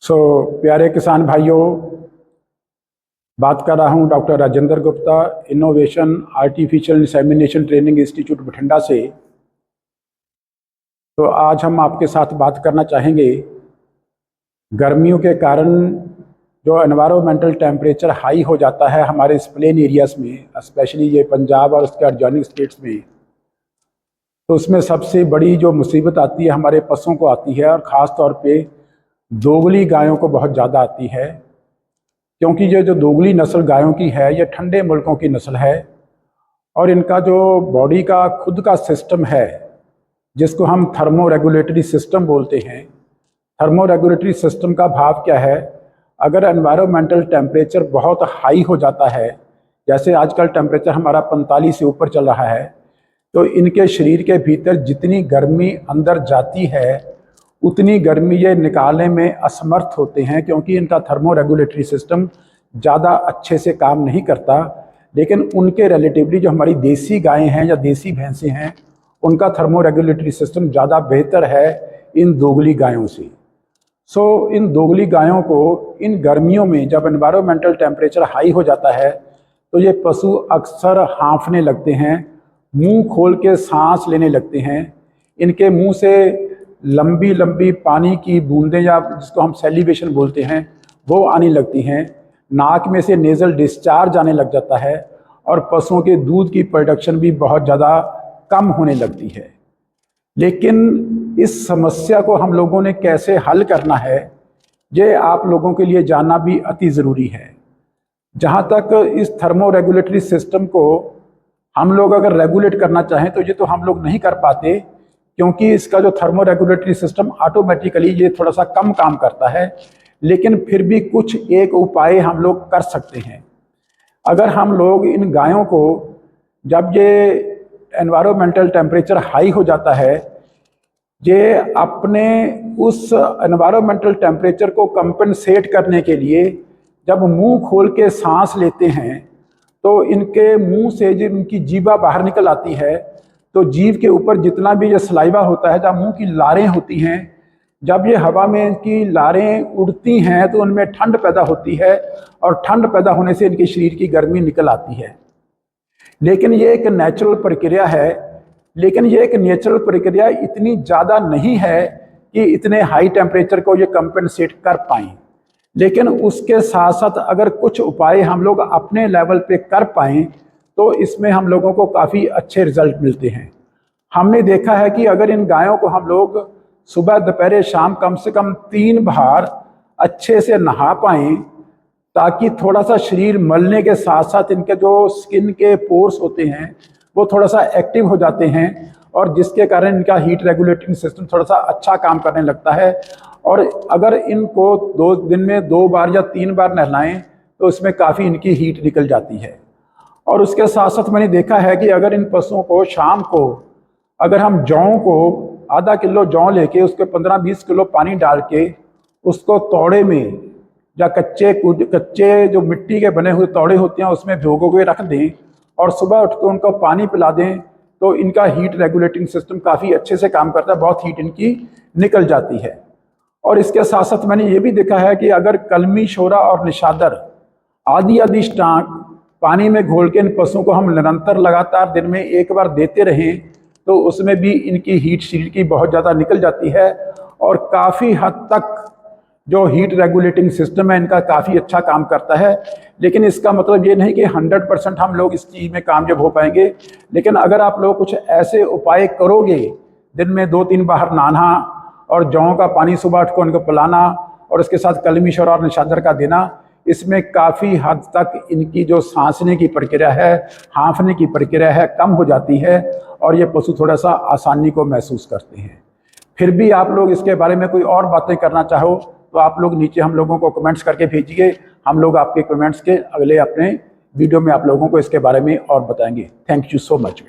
प्यारे किसान भाइयों, बात कर रहा हूं doctor Rajendra Gupta, innovation artificial insemination training institute Bathinda से। तो आज हम आपके साथ बात करना चाहेंगे गर्मियों के कारण जो एनवायरमेंटल टेम्परेचर हाई हो जाता है हमारे इस प्लेन एरियाज़ में, स्पेशली ये पंजाब और उसके एडजॉइनिंग स्टेट्स में, तो उसमें सबसे बड़ी जो मुसीबत आती है हमारे पशुओं को आती है, और ख़ास तौर पे दोगली गायों को बहुत ज़्यादा आती है। क्योंकि ये जो दोगली नस्ल गायों की है ये ठंडे मुल्कों की नस्ल है, और इनका जो बॉडी का खुद का सिस्टम है जिसको हम थर्मो रेगुलेटरी सिस्टम बोलते हैं। थर्मो रेगुलेटरी सिस्टम का भाव क्या है? अगर एनवायरमेंटल टेम्परेचर बहुत हाई हो जाता है, जैसे आजकल टेम्परेचर हमारा 45 से ऊपर चल रहा है, तो इनके शरीर के भीतर जितनी गर्मी अंदर जाती है उतनी गर्मी ये निकालने में असमर्थ होते हैं, क्योंकि इनका थर्मो रेगुलेटरी सिस्टम ज़्यादा अच्छे से काम नहीं करता। लेकिन उनके रिलेटिवली जो हमारी देसी गायें हैं या देसी भैंसें हैं, उनका थर्मो रेगुलेटरी सिस्टम ज़्यादा बेहतर है इन दोगली गायों से। इन दोगली गायों को इन गर्मियों में जब एनवायरमेंटल टेम्परेचर हाई हो जाता है तो ये पशु अक्सर हाँफने लगते हैं, मुंह खोल के सांस लेने लगते हैं। इनके मुंह से लंबी लंबी पानी की बूंदें, या जिसको हम सैलिवेशन बोलते हैं, वो आने लगती हैं। नाक में से नेज़ल डिस्चार्ज आने लग जाता है, और पशुओं के दूध की प्रोडक्शन भी बहुत ज़्यादा कम होने लगती है। लेकिन इस समस्या को हम लोगों ने कैसे हल करना है, ये आप लोगों के लिए जानना भी अति ज़रूरी है। जहाँ तक इस थर्मो रेगुलेटरी सिस्टम को हम लोग अगर रेगुलेट करना चाहें तो ये तो हम लोग नहीं कर पाते, क्योंकि इसका जो थर्मो रेगुलेटरी सिस्टम ऑटोमेटिकली ये थोड़ा सा कम काम करता है। लेकिन फिर भी कुछ एक उपाय हम लोग कर सकते हैं। अगर हम लोग इन गायों को, जब ये एनवायरमेंटल टेम्परेचर हाई हो जाता है, ये अपने उस एनवायरमेंटल टेम्परेचर को कंपनसेट करने के लिए जब मुंह खोल के सांस लेते हैं तो इनके मुंह से जब इनकी जीवा बाहर निकल आती है, तो जीभ के ऊपर जितना भी ये सलाइवा होता है, जब मुंह की लारें होती हैं, जब ये हवा में इनकी लारें उड़ती हैं तो उनमें ठंड पैदा होती है, और ठंड पैदा होने से इनके शरीर की गर्मी निकल आती है। लेकिन ये एक नेचुरल प्रक्रिया है, लेकिन ये एक नेचुरल प्रक्रिया इतनी ज़्यादा नहीं है कि इतने हाई टेम्परेचर को ये कंपनसेट कर पाएँ। लेकिन उसके साथ साथ अगर कुछ उपाय हम लोग अपने लेवल पे कर पाएँ तो इसमें हम लोगों को काफ़ी अच्छे रिजल्ट मिलते हैं। हमने देखा है कि अगर इन गायों को हम लोग सुबह दोपहर शाम कम से कम 3 बार अच्छे से नहा पाएँ, ताकि थोड़ा सा शरीर मलने के साथ साथ इनके जो स्किन के पोर्स होते हैं वो थोड़ा सा एक्टिव हो जाते हैं, और जिसके कारण इनका हीट रेगुलेटिंग सिस्टम थोड़ा सा अच्छा काम करने लगता है। और अगर इनको 2 दिन में 2 बार या 3 बार नहलाएं तो इसमें काफ़ी इनकी हीट निकल जाती है। और उसके साथ साथ मैंने देखा है कि अगर इन पशुओं को शाम को अगर हम जौ को आधा किलो जौ लेके उसके 15-20 किलो पानी डाल के उसको तौड़े में या कच्चे जो मिट्टी के बने हुए तौड़े होते हैं उसमें भिगो के रख दें, और सुबह उठ के उनको पानी पिला दें, तो इनका हीट रेगुलेटिंग सिस्टम काफ़ी अच्छे से काम करता है, बहुत हीट इनकी निकल जाती है। और इसके साथ साथ मैंने ये भी देखा है कि अगर कलमी शोरा और निशादर आदि स्टाक पानी में घोल के इन पशुओं को हम निरंतर लगातार दिन में 1 बार देते रहें तो उसमें भी इनकी हीट शरीर की बहुत ज़्यादा निकल जाती है, और काफ़ी हद तक जो हीट रेगुलेटिंग सिस्टम है इनका काफ़ी अच्छा काम करता है। लेकिन इसका मतलब ये नहीं कि 100% हम लोग इस चीज़ में कामयाब हो पाएंगे। लेकिन अगर आप लोग कुछ ऐसे उपाय करोगे, दिन में 2-3 बार नहाना, और जौ का पानी सुबह उठ को उनको पिलाना, और उसके साथ कलमी शोरा और निशादर का देना, इसमें काफ़ी हद तक इनकी जो सांसने की प्रक्रिया है, हाँफने की प्रक्रिया है, कम हो जाती है, और ये पशु थोड़ा सा आसानी को महसूस करते हैं। फिर भी आप लोग इसके बारे में कोई और बातें करना चाहो तो आप लोग नीचे हम लोगों को कमेंट्स करके भेजिए। हम लोग आपके कमेंट्स के अगले अपने वीडियो में आप लोगों को इसके बारे में और बताएंगे। Thank you so much.